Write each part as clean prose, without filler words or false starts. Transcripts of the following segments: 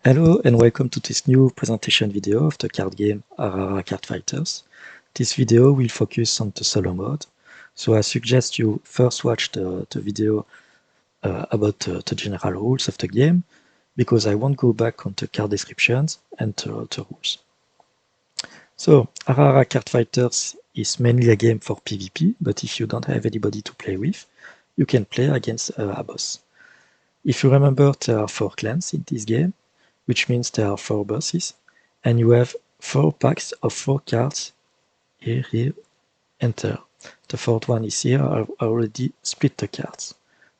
Hello and welcome to this new presentation video of the card game Ara Ara Card Fighters. This video will focus on the solo mode, so I suggest you first watch the video about the general rules of the game, because I won't go back on the card descriptions and the rules. So Ara Ara Card Fighters is mainly a game for PvP, but if you don't have anybody to play with, you can play against a boss. If you remember, there are 4 clans in this game, which means there are 4 bosses, and you have 4 packs of 4 cards. Here, enter. The fourth one is here. I've already split the cards.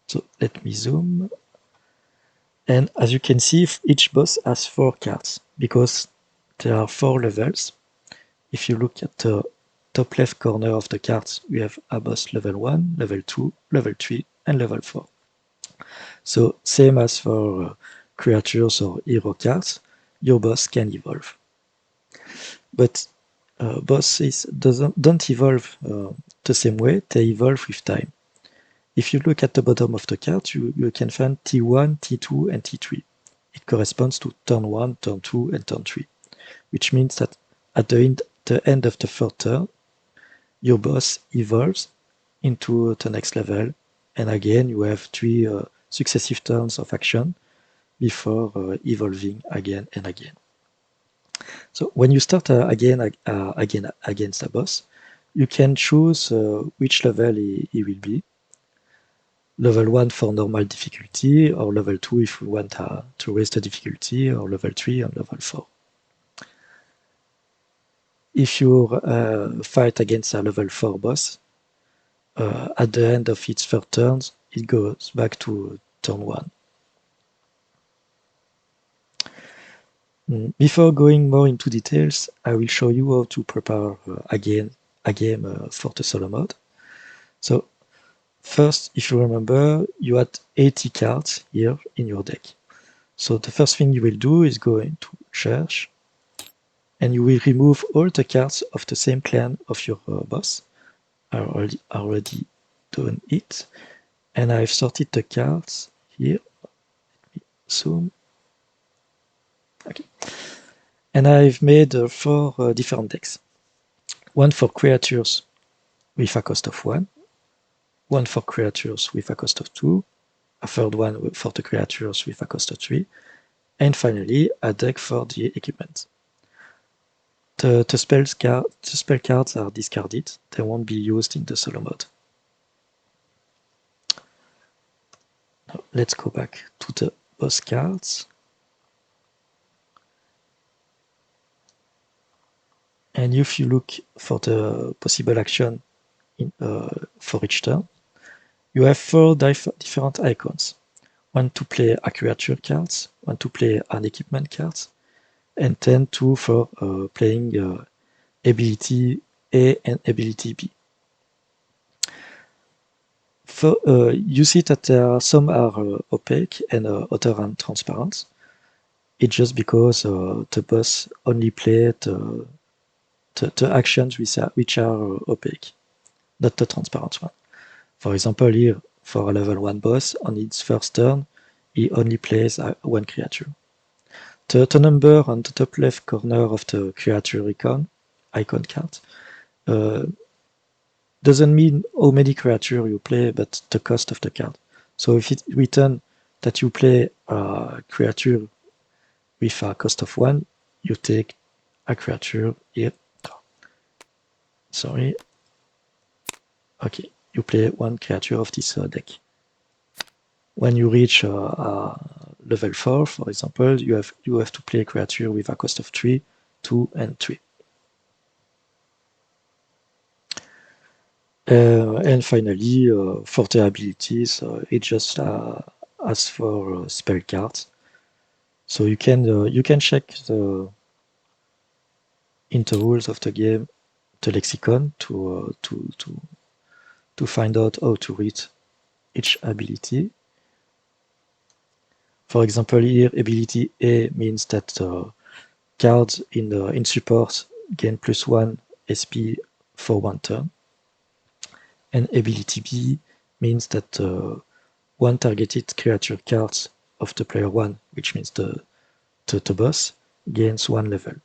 So let me zoom. And as you can see, each boss has 4 cards, because there are 4 levels. If you look at the top left corner of the cards, we have a boss level 1, level 2, level 3, and level 4. So same as for creatures or hero cards, your boss can evolve. But bosses don't evolve the same way, they evolve with time. If you look at the bottom of the card, you can find T1, T2, and T3. It corresponds to turn 1, turn 2, and turn 3, which means that at the end of the third turn, your boss evolves into the next level, and again you have 3 successive turns of action before evolving again and again. So when you start again against a boss, you can choose which level he will be. Level 1 for normal difficulty, or level 2 if you want to raise the difficulty, or level 3 and level 4. If you fight against a level 4 boss, at the end of its third turn, it goes back to turn 1. Before going more into details, I will show you how to prepare a game for the solo mode. So first, if you remember, you had 80 cards here in your deck. So the first thing you will do is go into Search, and you will remove all the cards of the same clan of your boss. I already done it, and I've sorted the cards here. Let me zoom. Okay. And I've made 4 different decks. One for creatures with a cost of 1, one for creatures with a cost of 2, a third one for the creatures with a cost of 3, and finally a deck for the equipment. The spell cards are discarded, they won't be used in the solo mode. Now let's go back to the boss cards. And if you look for the possible action for each turn, you have 4 different icons. One to play a creature cards, one to play an equipment cards, and then 2 for playing ability A and ability B. You see that some are opaque and other are transparent. It's just because the boss only played the actions which are opaque, not the transparent one. For example, here, for a level 1 boss, on its first turn, he only plays 1 creature. The number on the top left corner of the creature icon card doesn't mean how many creatures you play, but the cost of the card. So if it returns that you play a creature with a cost of 1, you take a creature here. Sorry. Okay, you play 1 creature of this deck. When you reach level 4, for example, you have to play a creature with a cost of 3, 2, and 3. And finally, for the abilities, it just asks for spell cards. So you can check in the rules of the game the lexicon to find out how to read each ability. For example, here ability A means that cards in support gain +1 SP for 1 turn. And ability B means that one targeted creature cards of the player 1, which means the the boss gains 1 level.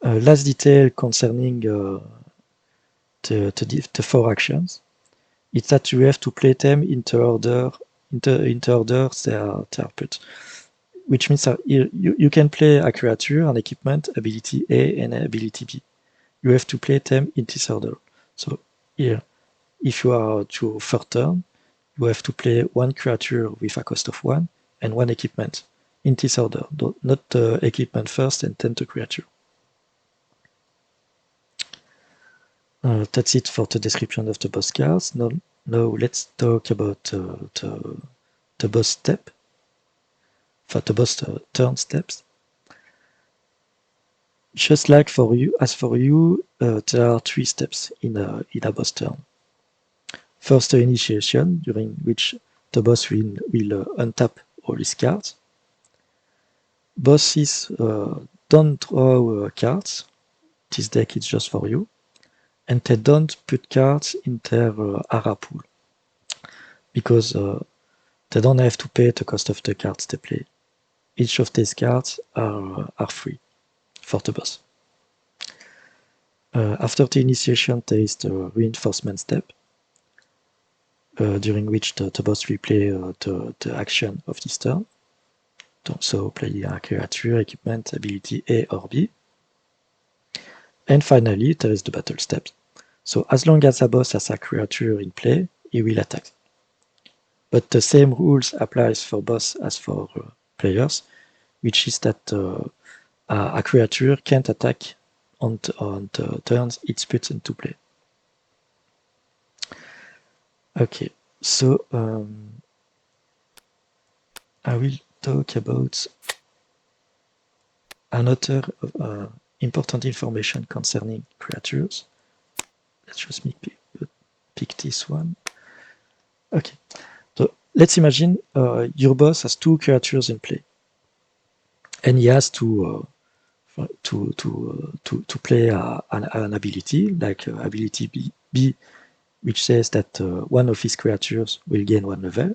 Last detail concerning the 4 actions is that you have to play them in the order they are put. Which means that you can play a creature, an equipment, ability A and ability B. You have to play them in this order. So here, if you are at your third turn, you have to play 1 creature with a cost of 1 and 1 equipment in this order, not the equipment first and then the creature. That's it for the description of the boss cards. Now let's talk about the boss step, for the boss turn steps. Just like for you, there are 3 steps in a boss turn. First, the initiation, during which the boss will untap all his cards. Bosses don't draw cards. This deck is just for you. And they don't put cards in their Ara pool, because they don't have to pay the cost of the cards they play. Each of these cards are free for the boss. After the initiation, there is the reinforcement step, during which the boss will play the action of this turn. So play a creature, equipment, ability A or B. And finally, there is the battle step. So as long as a boss has a creature in play, he will attack. But the same rules applies for boss as for players, which is that a creature can't attack on the turns it's put into play. Okay, so I will talk about another important information concerning creatures. Let's just pick this one. Okay, so let's imagine your boss has 2 creatures in play, and he has to play an ability, like ability B, which says that one of his creatures will gain 1 level.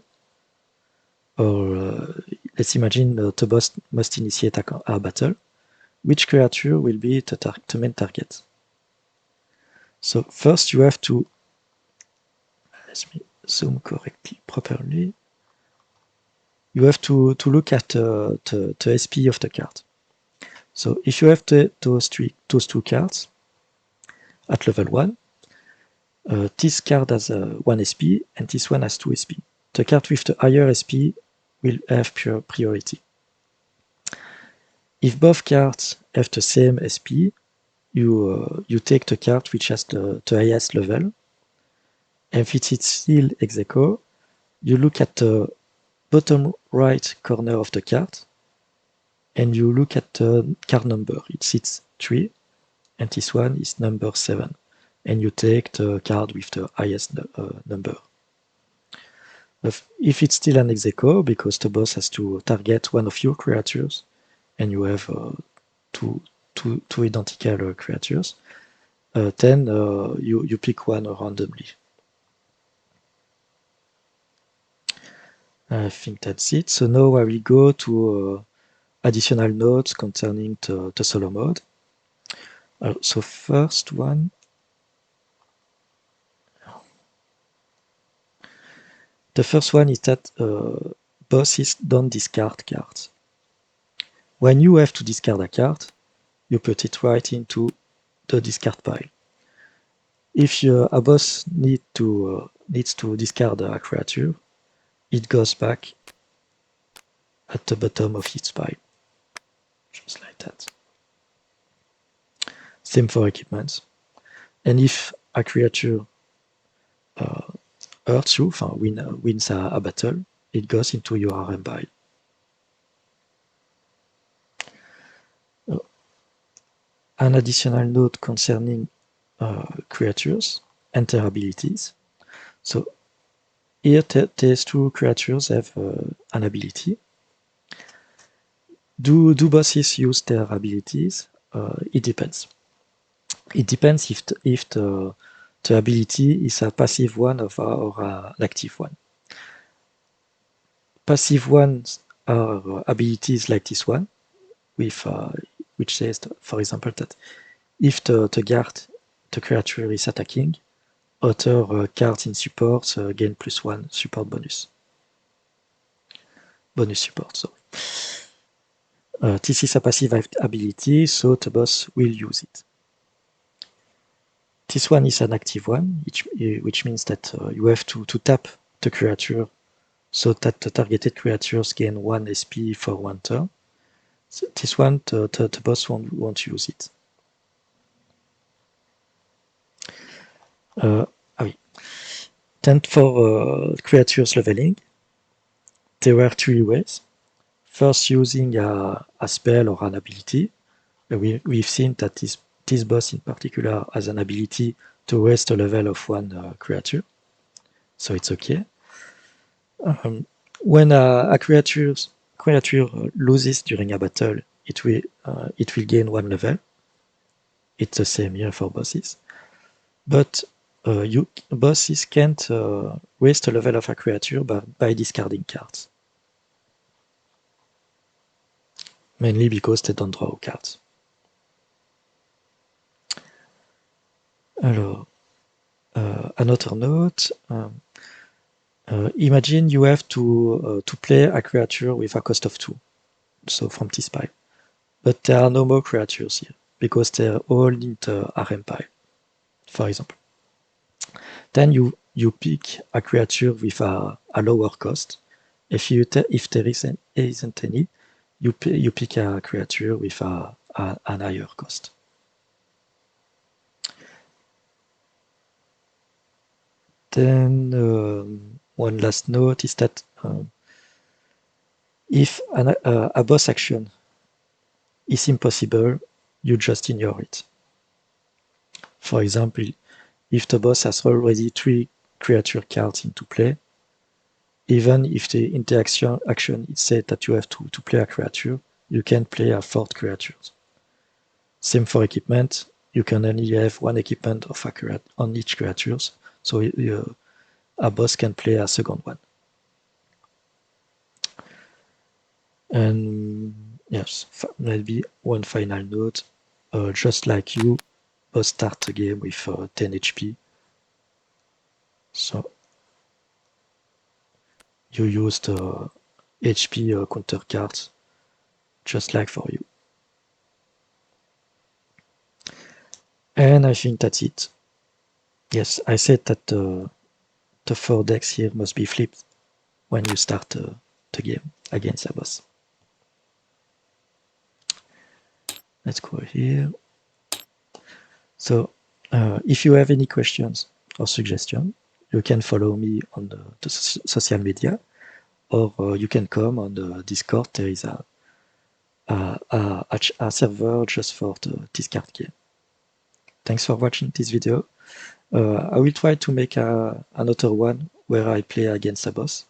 Or let's imagine the boss must initiate a battle. Which creature will be the main target? So first you have to, let me zoom properly. You have to look at the SP of the card. So if you have those 2 cards at level 1, this card has 1 SP and this one has 2 SP. The card with the higher SP will have priority. If both cards have the same SP, you take the card which has the highest level. And if it's still ex aequo, you look at the bottom right corner of the card and you look at the card number. It's 3 and this one is number 7. And you take the card with the highest number. If it's still an ex aequo, because the boss has to target one of your creatures, and you have two identical creatures, then you pick one randomly. I think that's it. So now I will go to additional notes concerning the solo mode. So first one, the first one is that bosses don't discard cards. When you have to discard a card, you put it right into the discard pile. If a boss needs to discard a creature, it goes back at the bottom of its pile, just like that. Same for equipment. And if a creature hurts you, wins a battle, it goes into your RM pile. An additional note concerning creatures and their abilities. So here these 2 creatures have an ability. Do bosses use their abilities? It depends. It depends if the ability is a passive one or an active one. Passive ones are abilities like this one, with which says, for example, that if the guard, the creature is attacking, other cards in support gain +1 support bonus. Bonus support, sorry. This is a passive ability, so the boss will use it. This one is an active one, which means that you have to tap the creature so that the targeted creatures gain 1 SP for 1 turn. So this one, the boss won't use it. Then for creatures leveling, there were 3 ways. First, using a spell or an ability. We've seen that this boss in particular has an ability to raise the level of one creature, so it's okay. When a creature loses during a battle, it will gain 1 level. It's the same here for bosses, but bosses can't raise the level of a creature by discarding cards, mainly because they don't draw cards. Alors, another note. Imagine you have to play a creature with a cost of 2, so from this pile. But there are no more creatures here, because they're all in the RM pile, for example. Then you pick a creature with a lower cost. If there isn't any, you pick a creature with an higher cost. Then one last note is that if a boss action is impossible, you just ignore it. For example, if the boss has already 3 creature cards into play, even if the interaction action is said that you have to play a creature, you can play a 4th creature. Same for equipment, you can only have 1 equipment of on each creature, so a boss can play a second one. And yes, maybe one final note, just like you, boss start the game with 10 HP. So you use the HP counter cards, just like for you. And I think that's it. Yes, I said that the 4 decks here must be flipped when you start the game against a boss. Let's go here. So if you have any questions or suggestions, you can follow me on the social media, or you can come on the Discord. There is a server just for this card game. Thanks for watching this video. I will try to make another one where I play against a boss,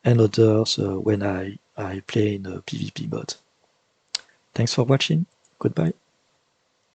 and others when I play in a PvP mode. Thanks for watching. Goodbye.